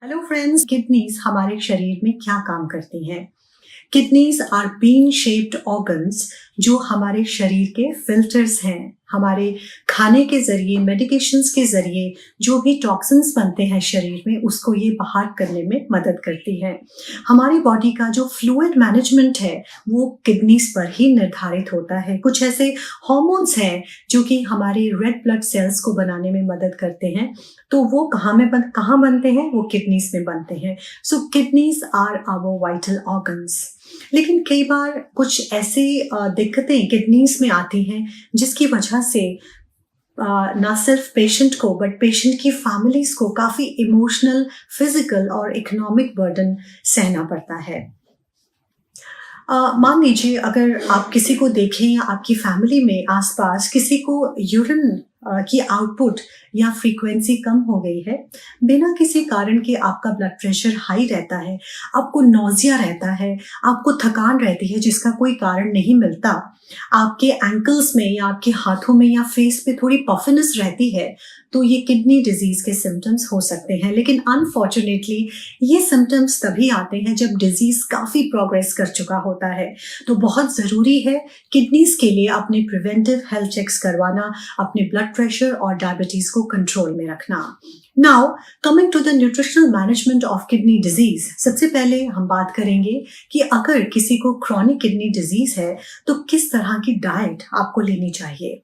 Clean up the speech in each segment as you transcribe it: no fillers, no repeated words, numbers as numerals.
Hello friends, kidneys हमारे शरीर में क्या काम करती हैं? Kidneys are bean shaped organs जो हमारे शरीर के फिल्टर्स हैं। हमारे खाने के जरिए, मेडिकेशंस के जरिए जो भी टॉक्सिन्स बनते हैं शरीर में, उसको ये बाहर करने में मदद करती है। हमारी बॉडी का जो फ्लूइड मैनेजमेंट है वो किडनीज पर ही निर्धारित होता है। कुछ ऐसे हॉर्मोन्स हैं जो कि हमारे रेड ब्लड सेल्स को बनाने में मदद करते हैं, तो वो कहाँ बनते हैं? वो किडनीज में बनते हैं। So kidneys are our vital organs. लेकिन कई बार कुछ ऐसी दिक्कतें किडनीज में आती हैं जिसकी वजह से ना सिर्फ पेशेंट को बट पेशेंट की फैमिलीज को काफ़ी इमोशनल, फिजिकल और इकोनॉमिक बर्डन सहना पड़ता है। मान लीजिए अगर आप किसी को देखें या आपकी फैमिली में आसपास किसी को यूरिन की आउटपुट या फ्रीक्वेंसी कम हो गई है, बिना किसी कारण के आपका ब्लड प्रेशर हाई रहता है, आपको नौजिया रहता है, आपको थकान रहती है जिसका कोई कारण नहीं मिलता, आपके एंकल्स में या आपके हाथों में या फेस पे थोड़ी पफिनेस रहती है, तो ये किडनी डिजीज के सिम्टम्स हो सकते हैं। लेकिन अनफॉर्चुनेटली ये सिम्टम्स तभी आते हैं जब डिजीज काफ़ी प्रोग्रेस कर चुका होता है। तो बहुत ज़रूरी है किडनीज के लिए अपने प्रिवेंटिव हेल्थ चेक्स करवाना, अपने ब्लड प्रेशर और डायबिटीज को कंट्रोल में रखना। Now coming to the nutritional management of kidney disease, सबसे पहले हम बात करेंगे कि अगर किसी को क्रॉनिक किडनी डिजीज है तो किस तरह की डाइट आपको लेनी चाहिए।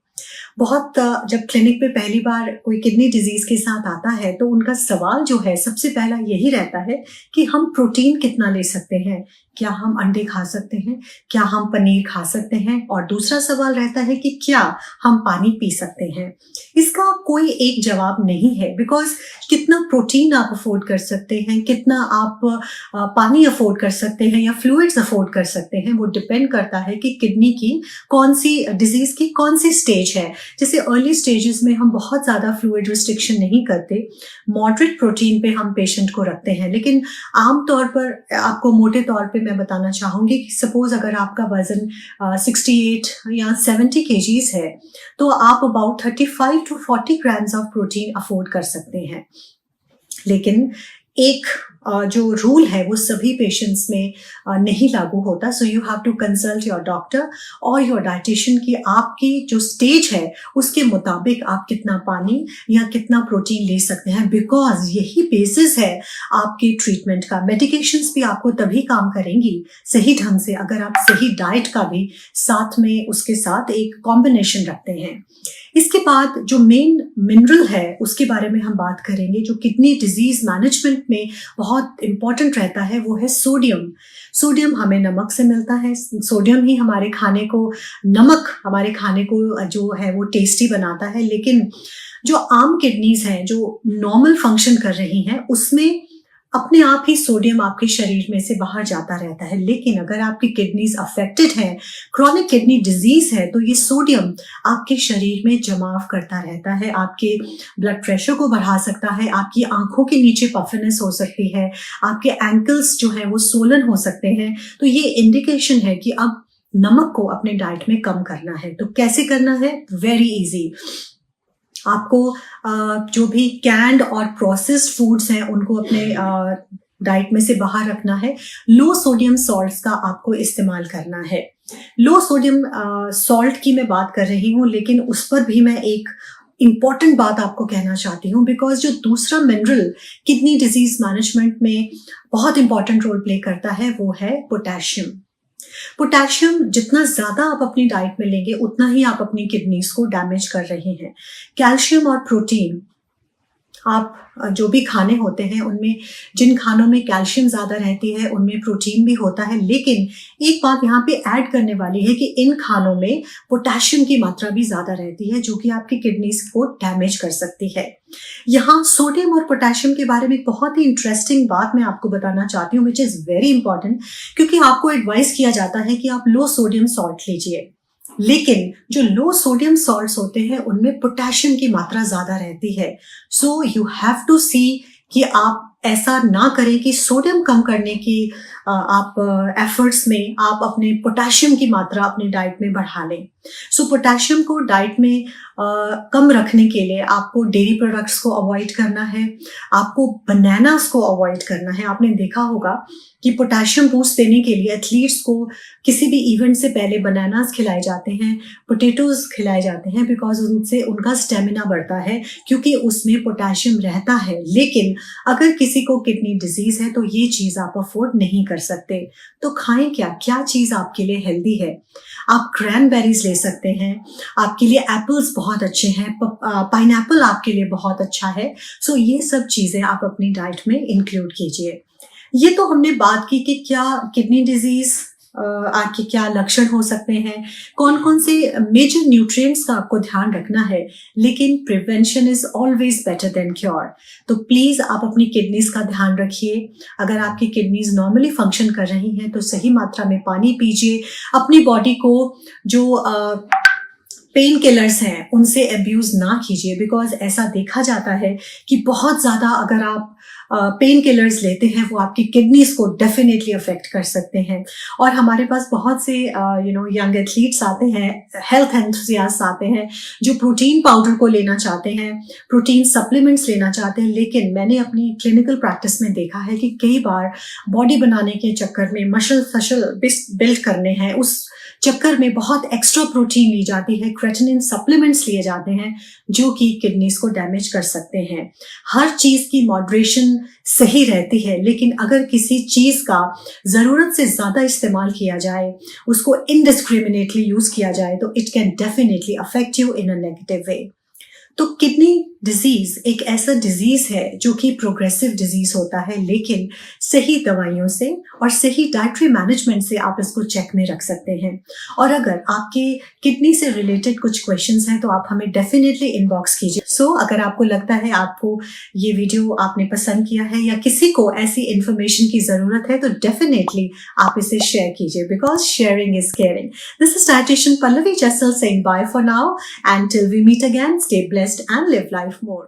जब क्लिनिक पे पहली बार कोई किडनी डिजीज के साथ आता है तो उनका सवाल जो है सबसे पहला यही रहता है कि हम प्रोटीन कितना ले सकते हैं, क्या हम अंडे खा सकते हैं, क्या हम पनीर खा सकते हैं, और दूसरा सवाल रहता है कि क्या हम पानी पी सकते हैं। इसका कोई एक जवाब नहीं है, बिकॉज कितना प्रोटीन आप अफोर्ड कर सकते हैं, कितना आप पानी अफोर्ड कर सकते हैं या फ्लूइड्स अफोर्ड कर सकते हैं, वो डिपेंड करता है कि किडनी की कौन सी डिजीज की कौन सी स्टेज है। जैसे अर्ली स्टेजेस में हम बहुत ज़्यादा फ्लूइड रिस्ट्रिक्शन नहीं करते, मॉडरेट प्रोटीन पे हम पेशेंट को रखते हैं। लेकिन आमतौर पर आपको मोटे तौर पे मैं बताना चाहूँगी कि सपोज अगर आपका वजन 68 या 70 केजीज है तो आप about 35 to 40 grams of protein afford कर सकते हैं। लेकिन एक जो रूल है वो सभी पेशेंट्स में नहीं लागू होता। So you have to consult your doctor और योर डाइटिशियन की आपकी जो स्टेज है उसके मुताबिक आप कितना पानी या कितना प्रोटीन ले सकते हैं, बिकॉज यही बेसिस है आपके ट्रीटमेंट का। मेडिकेशंस भी आपको तभी काम करेंगी सही ढंग से अगर आप सही डाइट का भी साथ में उसके साथ एक कॉम्बिनेशन रखते हैं। इसके बाद जो मेन मिनरल है उसके बारे में हम बात करेंगे जो किडनी डिजीज मैनेजमेंट में बहुत इंपॉर्टेंट रहता है, वो है सोडियम। सोडियम हमें नमक से मिलता है। सोडियम ही हमारे खाने को जो है वो टेस्टी बनाता है। लेकिन जो आम किडनीज हैं जो नॉर्मल फंक्शन कर रही हैं उसमें अपने आप ही सोडियम आपके शरीर में से बाहर जाता रहता है। लेकिन अगर आपकी किडनीज अफेक्टेड है, क्रॉनिक किडनी डिजीज है, तो ये सोडियम आपके शरीर में जमाव करता रहता है, आपके ब्लड प्रेशर को बढ़ा सकता है, आपकी आंखों के नीचे पफिनेस हो सकती है, आपके एंकल्स जो है वो सोलन हो सकते हैं। तो ये इंडिकेशन है कि अब नमक को अपने डाइट में कम करना है। तो कैसे करना है? Very easy. आपको जो भी कैंड और प्रोसेस्ड फूड्स हैं उनको अपने डाइट में से बाहर रखना है। लो सोडियम सॉल्ट्स का आपको इस्तेमाल करना है। लो सोडियम सॉल्ट की मैं बात कर रही हूँ, लेकिन उस पर भी मैं एक इम्पॉर्टेंट बात आपको कहना चाहती हूँ, बिकॉज जो दूसरा मिनरल किडनी डिजीज मैनेजमेंट में बहुत इंपॉर्टेंट रोल प्ले करता है वो है पोटेशियम। पोटेशियम जितना ज्यादा आप अपनी डाइट में लेंगे उतना ही आप अपनी किडनीज को डैमेज कर रहे हैं। कैल्शियम और प्रोटीन, आप जो भी खाने होते हैं उनमें जिन खानों में कैल्शियम ज़्यादा रहती है उनमें प्रोटीन भी होता है। लेकिन एक बात यहाँ पे ऐड करने वाली है कि इन खानों में पोटेशियम की मात्रा भी ज़्यादा रहती है जो कि आपकी किडनीज को डैमेज कर सकती है। यहाँ सोडियम और पोटेशियम के बारे में एक बहुत ही इंटरेस्टिंग बात मैं आपको बताना चाहती हूँ, विच इज़ वेरी इंपॉर्टेंट, क्योंकि आपको एडवाइस किया जाता है कि आप लो सोडियम सॉल्ट लीजिए। लेकिन जो लो सोडियम सॉल्ट्स होते हैं उनमें पोटेशियम की मात्रा ज्यादा रहती है। सो यू हैव टू सी कि आप ऐसा ना करें कि सोडियम कम करने की आप एफर्ट्स में आप अपने पोटेशियम की मात्रा अपनी डाइट में बढ़ा लें। सो पोटेशियम को डाइट में कम रखने के लिए आपको डेयरी प्रोडक्ट्स को अवॉइड करना है, आपको बनानास को अवॉइड करना है। आपने देखा होगा कि पोटेशियम बूस्ट देने के लिए एथलीट्स को किसी भी इवेंट से पहले बनानास खिलाए जाते हैं, पोटैटोज खिलाए जाते हैं, बिकॉज उनसे उनका स्टेमिना बढ़ता है क्योंकि उसमें पोटेशियम रहता है। लेकिन अगर किसी को किडनी डिजीज है तो ये चीज़ आप अफोर्ड नहीं कर सकते, तो खाएं क्या? क्या चीज़ आपके लिए हेल्दी है? आप क्रैनबेरीज ले सकते हैं, आपके लिए एप्पल्स बहुत अच्छे हैं, पाइनएप्पल आपके लिए बहुत अच्छा है। सो ये सब चीज़ें आप अपनी डाइट में इंक्लूड कीजिए। ये तो हमने बात की कि क्या किडनी डिजीज आपके क्या लक्षण हो सकते हैं, कौन कौन से मेजर न्यूट्रिएंट्स का आपको ध्यान रखना है, लेकिन prevention is always better than cure. तो प्लीज आप अपनी किडनीज का ध्यान रखिए। अगर आपकी किडनीज नॉर्मली फंक्शन कर रही हैं तो सही मात्रा में पानी पीजिए। अपनी बॉडी को जो पेन किलर्स हैं उनसे अब्यूज ना कीजिए, बिकॉज ऐसा देखा जाता है कि बहुत ज़्यादा अगर आप पेन किलर्स लेते हैं वो आपकी किडनीज को डेफिनेटली अफेक्ट कर सकते हैं। और हमारे पास बहुत से यंग एथलीट्स आते हैं, हेल्थ एंथुसियास्ट आते हैं जो प्रोटीन पाउडर को लेना चाहते हैं, प्रोटीन सप्लीमेंट्स लेना चाहते हैं, लेकिन मैंने अपनी क्लिनिकल प्रैक्टिस में देखा है कि कई बार बॉडी बनाने के चक्कर में मसल बिल्ड करने हैं, उस चक्कर में बहुत एक्स्ट्रा प्रोटीन ली जाती है, क्रेटिनिन सप्लीमेंट्स लिए जाते हैं जो कि किडनीज को डैमेज कर सकते हैं। हर चीज़ की मॉडरेशन सही रहती है, लेकिन अगर किसी चीज़ का ज़रूरत से ज़्यादा इस्तेमाल किया जाए, उसको इनडिस्क्रिमिनेटली यूज़ किया जाए, तो it can definitely affect you in a negative way. तो किडनी डिजीज एक ऐसा डिजीज है जो कि प्रोग्रेसिव डिजीज होता है, लेकिन सही दवाइयों से और सही डाइटरी मैनेजमेंट से आप इसको चेक में रख सकते हैं। और अगर आपके किडनी से रिलेटेड कुछ क्वेश्चंस हैं तो आप हमें डेफिनेटली इनबॉक्स कीजिए। सो अगर आपको लगता है आपको ये वीडियो आपने पसंद किया है या किसी को ऐसी इंफॉर्मेशन की ज़रूरत है तो डेफिनेटली आप इसे शेयर कीजिए, because sharing is caring. This is dietitian Pallavi Jesal saying bye for now, and till we meet again, stay blessed and live life more.